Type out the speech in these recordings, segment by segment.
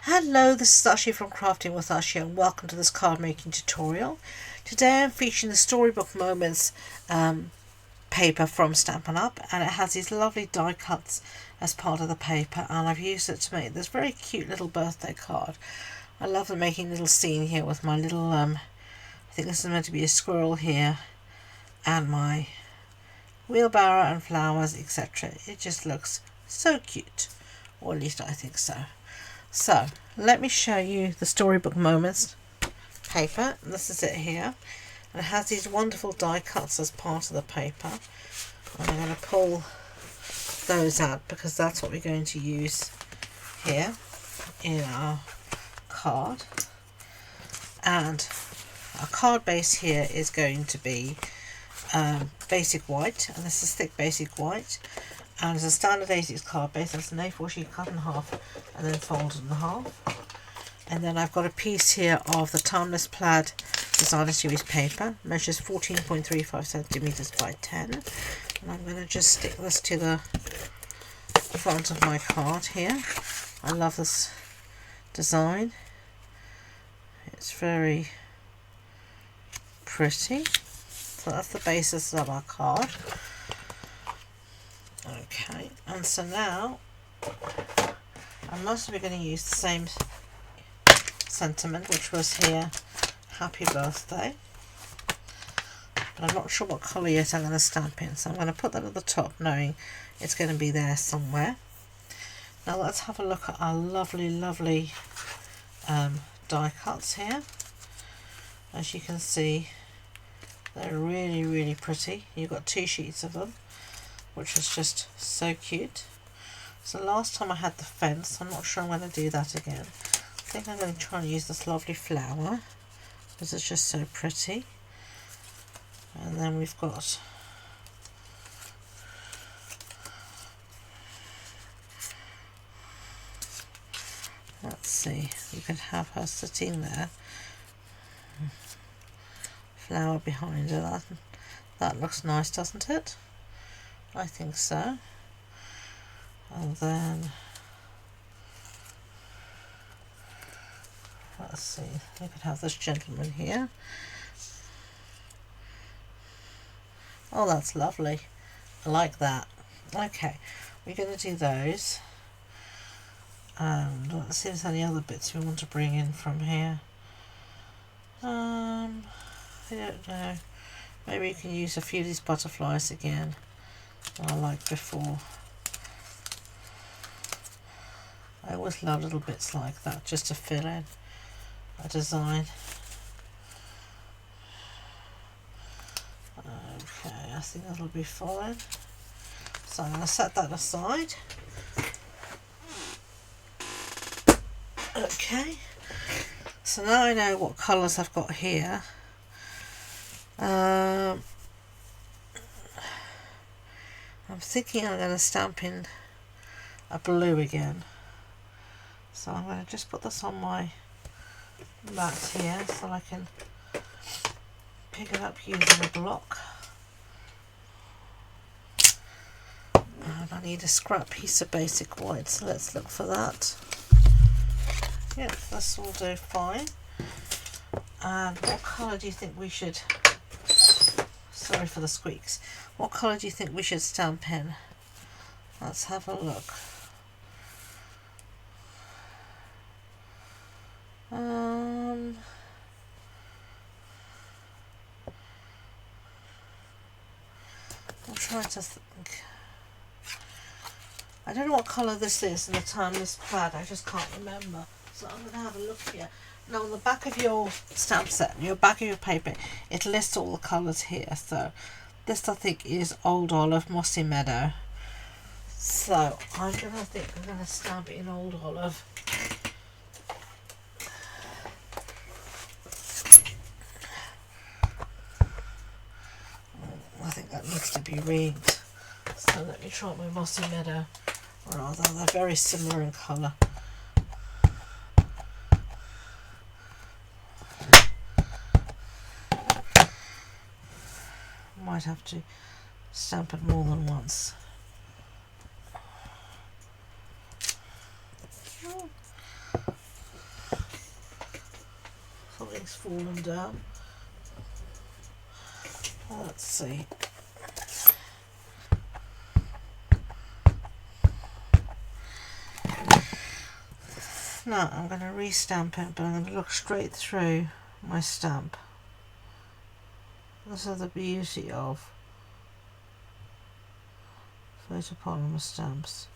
Hello, this is Ashee from Crafting with Ashee and welcome to this card making tutorial. Today I'm featuring the Storybook Moments paper from Stampin' Up, and it has these lovely die cuts as part of the paper, and I've used it to make this very cute little birthday card. I love the making little scene here with my little, I think this is meant to be a squirrel here, and my wheelbarrow and flowers, etc. It just looks so cute, or at least I think so. So let me show you the Storybook Moments paper. This is it here, and it has these wonderful die cuts as part of the paper, and I'm going to pull those out because that's what we're going to use here in our card. And our card base here is going to be basic white, and this is thick basic white, and it's a standard A6 card base. That's an A4 sheet cut in half and then folded in half. And then I've got a piece here of the Timeless Plaid Designer Series paper, measures 14.35 centimeters by 10, and I'm going to just stick this to the front of my card here. I love this design, it's very pretty. So that's the basis of our card. Okay, and so now I'm mostly going to use the same sentiment, which was here, happy birthday, but I'm not sure what colour yet I'm going to stamp in, so I'm going to put that at the top knowing it's going to be there somewhere. Now let's have a look at our lovely die cuts here. As you can see, they're really pretty. You've got two sheets of them, which is just so cute. So last time I had the fence, I'm not sure I'm going to do that again. I think I'm going to try and use this lovely flower because it's just so pretty. And then we've got let's see, you can have her sitting there, flower behind her. That looks nice, doesn't it? I think so. And then let's see, you could have this gentleman here. Oh, that's lovely. I like that. Okay, we're going to do those. And let's see if there's any other bits we want to bring in from here. I don't know. Maybe you can use a few of these butterflies again, I like before. I always love little bits like that just to fill in a design. Okay, I think that'll be fine. So I'm going to set that aside. Okay, so now I know what colours I've got here. I'm thinking I'm going to stamp in a blue again. So I'm going to just put this on my mat here so I can pick it up using a block. And I need a scrap piece of basic white, so let's look for that. Yep, this will do fine. And what colour do you think we should, sorry for the squeaks, what colour do you think we should stamp in? Let's have a look. I'm trying to think. I don't know what colour this is in the Timeless Plaid, I just can't remember. So I'm going to have a look here. Now on the back of your stamp set, your back of your paper, it lists all the colours here. So this I think is Old Olive, Mossy Meadow. So I'm going to stamp it in Old Olive. I think that needs to be rigged. So let me try my Mossy Meadow. Or rather, they're very similar in colour. Might have to stamp it more than once. everything's fallen down. Let's see. Now I'm going to re-stamp it, but I'm going to look straight through my stamp. This is the beauty of photopolymer stamps.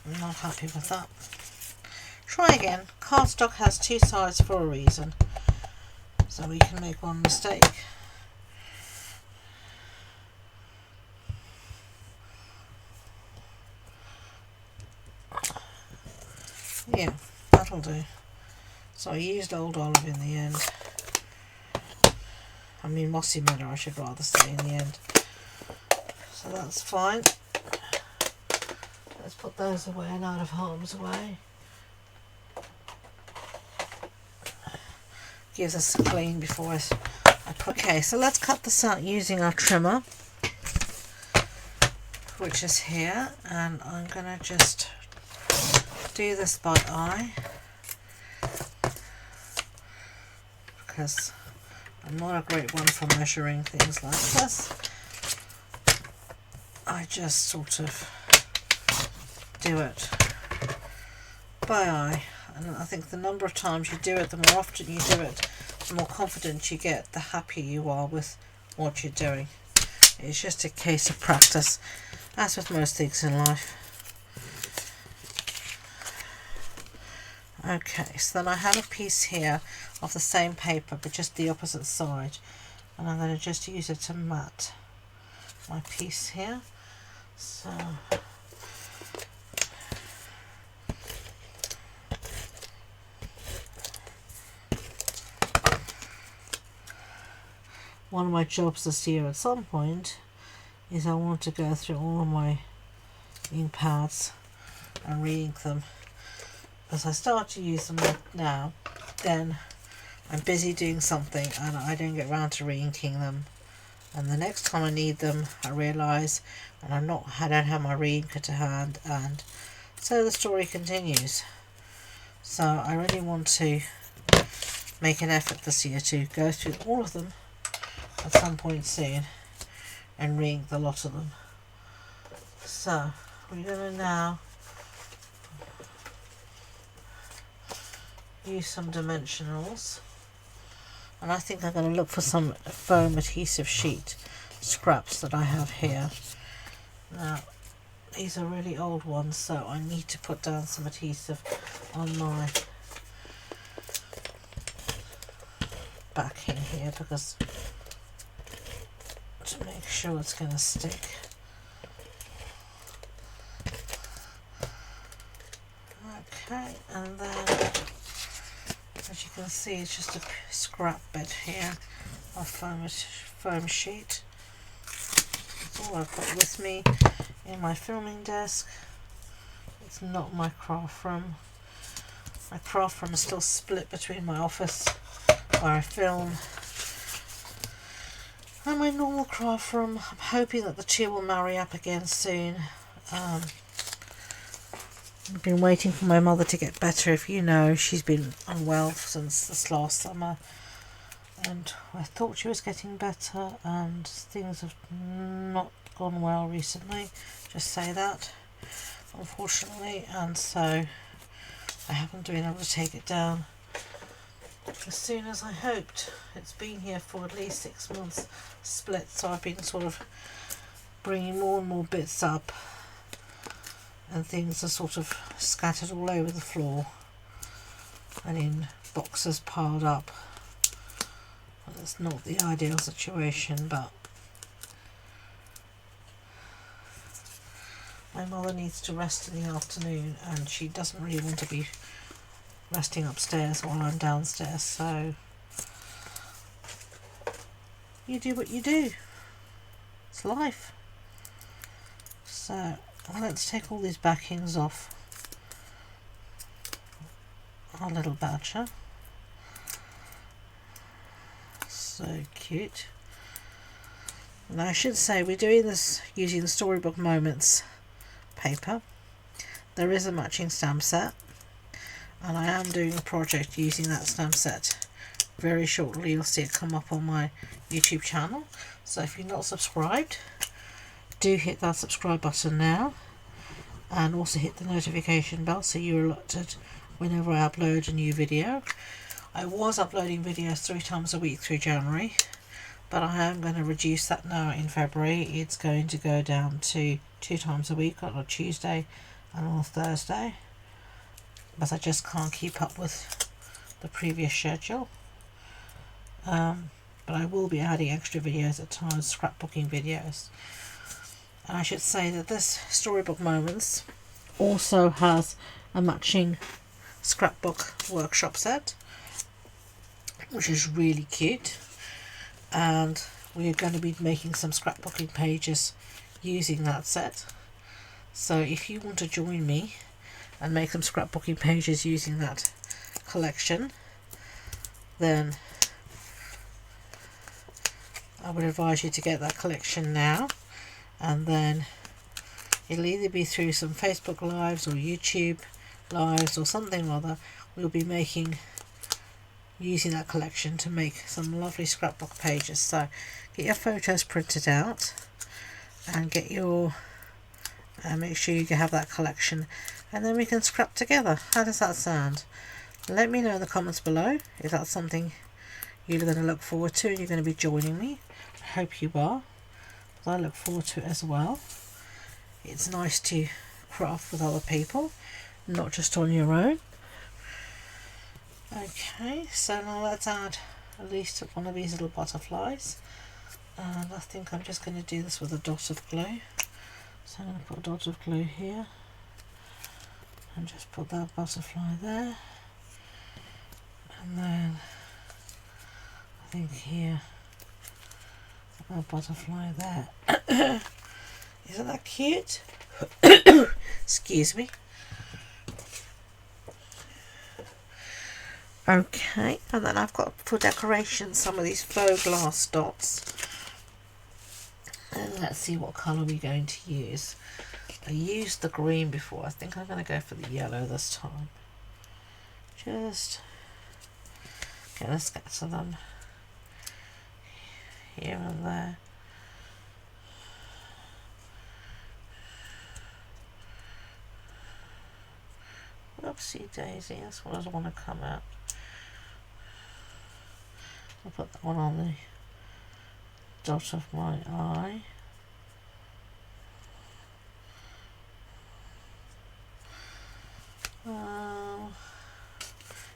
I'm not happy with that. Try again. Cardstock has two sides for a reason, so we can make one mistake. Yeah, that'll do. So I used Old Olive in the end. I mean Mossy Meadow, I should rather say, in the end. So that's fine. Let's put those away and out of harm's way. Gives us a clean before I put. Okay, so let's cut this out using our trimmer, which is here, and I'm gonna just do this by eye because I'm not a great one for measuring things like this. I just sort of do it by eye, and I think the number of times you do it, the more often you do it, the more confident you get, the happier you are with what you're doing. It's just a case of practice, as with most things in life. Okay, so then I have a piece here of the same paper but just the opposite side, and I'm going to just use it to mat my piece here. So one of my jobs this year at some point is I want to go through all of my ink pads and re-ink them. As I start to use them now, then I'm busy doing something and I don't get around to re-inking them, and the next time I need them I realise and I don't have my re-inker to hand, and so the story continues. So I really want to make an effort this year to go through all of them at some point soon and re-ink the lot of them. So we're going to now use some dimensionals, and I think I'm going to look for some foam adhesive sheet scraps that I have here. Now these are really old ones, so I need to put down some adhesive on my backing here because to make sure it's going to stick. Okay, and then as you can see, it's just a scrap bit here of foam sheet. That's all I've got with me in my filming desk. It's not my craft room. My craft room is still split between my office where I film and my normal craft room. I'm hoping that the two will marry up again soon. I've been waiting for my mother to get better. If you know, she's been unwell since this last summer, and I thought she was getting better, and things have not gone well recently, just say that, unfortunately, and so I haven't been able to take it down as soon as I hoped. It's been here for at least 6 months split, so I've been sort of bringing more and more bits up, and things are sort of scattered all over the floor and in boxes piled up. Well, that's not the ideal situation, but my mother needs to rest in the afternoon and she doesn't really want to be resting upstairs while I'm downstairs, so you do what you do. It's life. So let's take all these backings off our little badger. So cute. Now I should say we're doing this using the Storybook Moments paper. There is a matching stamp set, and I am doing a project using that stamp set. Very shortly you'll see it come up on my YouTube channel, so if you're not subscribed, do hit that subscribe button now, and also hit the notification bell so you're alerted whenever I upload a new video. I was uploading videos 3 times a week through January, but I am going to reduce that now in February. It's going to go down to 2 times a week, on a Tuesday and on a Thursday, but I just can't keep up with the previous schedule. But I will be adding extra videos at times, scrapbooking videos. And I should say that this Storybook Moments also has a matching scrapbook workshop set, which is really cute, and we're going to be making some scrapbooking pages using that set. So if you want to join me and make some scrapbooking pages using that collection, then I would advise you to get that collection now, and then it'll either be through some Facebook Lives or YouTube Lives or something or other. We'll be using that collection to make some lovely scrapbook pages. So get your photos printed out and get your make sure you have that collection, and then we can scrap together. How does that sound? Let me know in the comments below if that's something you're going to look forward to and you're going to be joining me. I hope you are, because I look forward to it as well. It's nice to craft with other people, not just on your own. Okay, so now let's add at least one of these little butterflies, and I think I'm just going to do this with a dot of glue. So I'm going to put a dot of glue here and just put that butterfly there, and then I think here a butterfly there. Isn't that cute? Excuse me. Okay, and then I've got for decoration some of these faux glass dots, and let's see what colour we're going to use. I used the green before. I think I'm going to go for the yellow this time. Just gonna scatter them here and there. Oopsie daisy, that's what I want to come out. I'll put that one on the dot of my eye.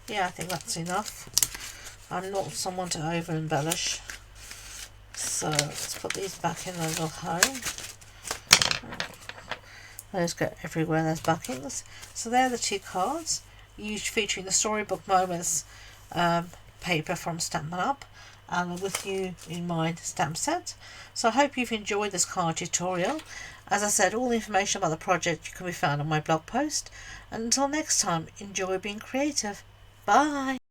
Yeah, I think that's enough. I'm not someone to over embellish, so let's put these back in their little home. Those go everywhere, those backings. So they're the 2 cards used, featuring the Storybook Moments paper from Stampin Up, and With You in Mind stamp set. So I hope you've enjoyed this card tutorial. As I said, all the information about the project can be found on my blog post. And until next time, enjoy being creative. Bye!